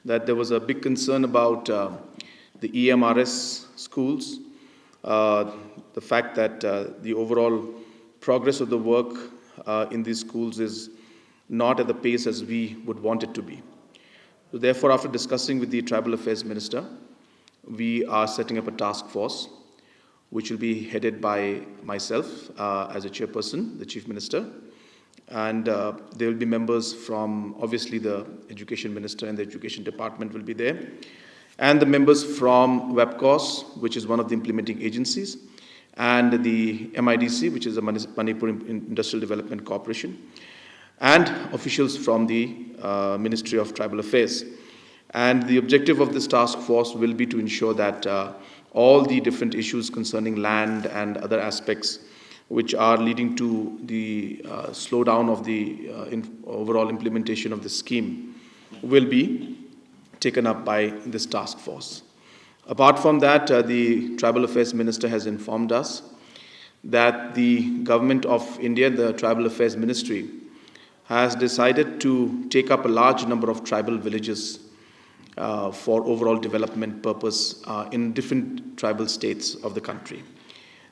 that there was a big concern about the EMRS schools, the fact that the overall progress of the work in these schools is not at the pace as we would want it to be. So therefore, after discussing with the Tribal Affairs Minister, we are setting up a task force which will be headed by myself as a chairperson, the Chief Minister, and there will be members from, obviously, the Education Minister and the Education Department will be there, and the members from WebCOS, which is one of the implementing agencies, and the MIDC, which is the Manipur Industrial Development Corporation, and officials from the Ministry of Tribal Affairs. And the objective of this task force will be to ensure that all the different issues concerning land and other aspects which are leading to the slowdown of the overall implementation of the scheme will be taken up by this task force. Apart from that, the Tribal Affairs Minister has informed us that the Government of India, the Tribal Affairs Ministry, has decided to take up a large number of tribal villages for overall development purpose in different tribal states of the country.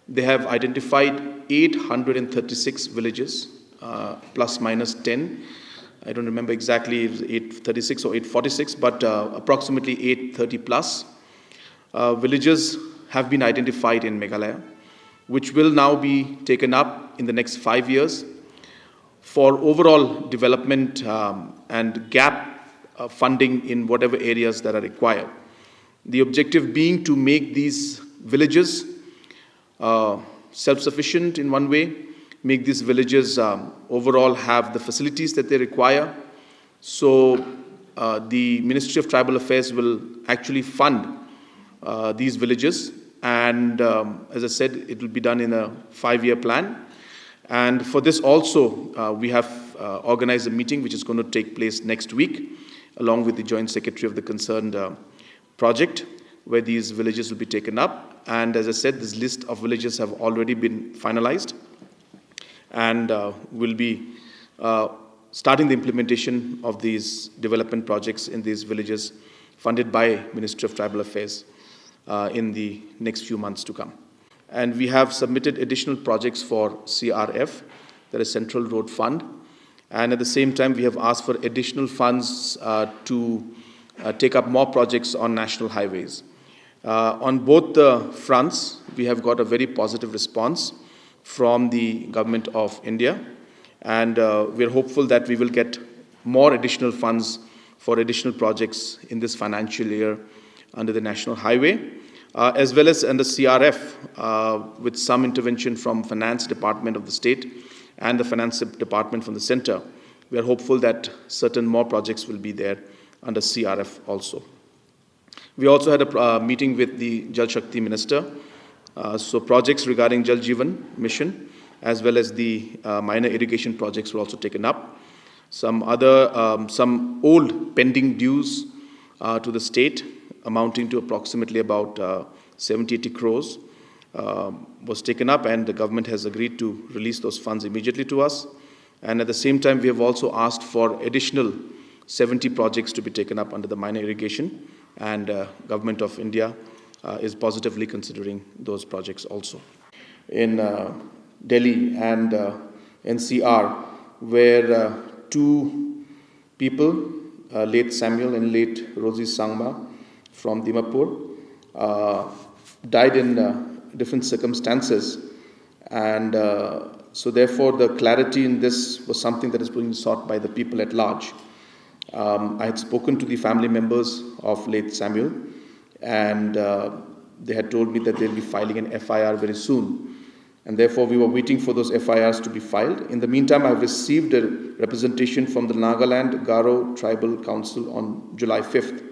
They have identified 836 villages, plus minus 10. I don't remember exactly if it's 836 or 846, but approximately 830 plus villages have been identified in Meghalaya, which will now be taken up in the next 5 years for overall development and gap funding in whatever areas that are required. The objective being to make these villages self-sufficient in one way, make these villages overall have the facilities that they require. So the Ministry of Tribal Affairs will actually fund these villages, and as I said, it will be done in a 5-year plan. And for this also, we have organized a meeting which is going to take place next week, along with the Joint Secretary of the concerned project, where these villages will be taken up. And as I said, this list of villages have already been finalized, and will be starting the implementation of these development projects in these villages funded by Ministry of Tribal Affairs in the next few months to come. And we have submitted additional projects for CRF, that is Central Road Fund, and at the same time we have asked for additional funds to take up more projects on national highways. On both the fronts, we have got a very positive response from the Government of India, and we are hopeful that we will get more additional funds for additional projects in this financial year under the National Highway, as well as under CRF, with some intervention from Finance Department of the state and the Finance Department from the center. We are hopeful that certain more projects will be there under CRF also. We also had a meeting with the Jal Shakti Minister. So projects regarding Jal Jeevan Mission, as well as the minor irrigation projects were also taken up. Some old pending dues to the state, amounting to approximately about 70-80 crores, was taken up, and the government has agreed to release those funds immediately to us. And at the same time, we have also asked for additional 70 projects to be taken up under the minor irrigation, and Government of India is positively considering those projects also. In Delhi and NCR, where two people, late Samuel and late Rosie Sangma from Dimapur, died in different circumstances, and so therefore the clarity in this was something that is being sought by the people at large. I had spoken to the family members of late Samuel, and they had told me that they'll be filing an FIR very soon, and therefore we were waiting for those FIRs to be filed. In the meantime, I've received a representation from the Nagaland Garo Tribal Council on July 5th,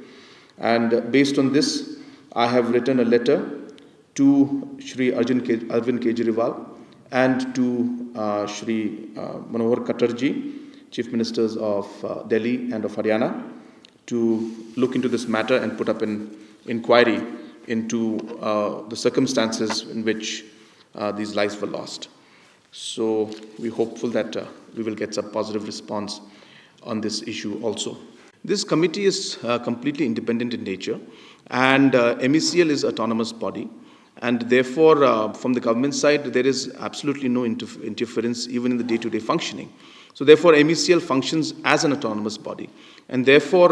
and based on this, I have written a letter to Shri Arvind Kejriwal and to Shri Manohar Khattarji, Chief Ministers of Delhi and of Haryana, to look into this matter and put up an inquiry into the circumstances in which these lives were lost. So we're hopeful that we will get some positive response on this issue also. This committee is completely independent in nature, and MECL is autonomous body, and therefore, from the government side, there is absolutely no interference even in the day-to-day functioning. So therefore, MECL functions as an autonomous body, and therefore,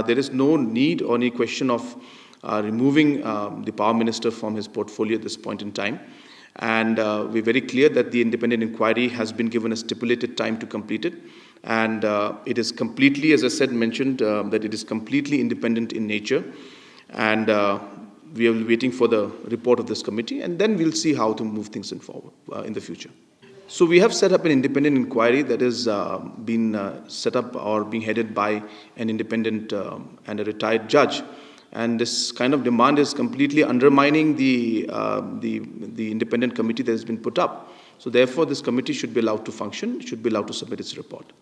there is no need or any question of removing the Power Minister from his portfolio at this point in time. And we're very clear that the independent inquiry has been given a stipulated time to complete it. And it is completely, as I said, mentioned, that it is completely independent in nature. And we are waiting for the report of this committee, and then we'll see how to move things in forward in the future. So we have set up an independent inquiry that is been set up or being headed by an independent and a retired judge. And this kind of demand is completely undermining the independent committee that has been put up. So therefore, this committee should be allowed to function, should be allowed to submit its report.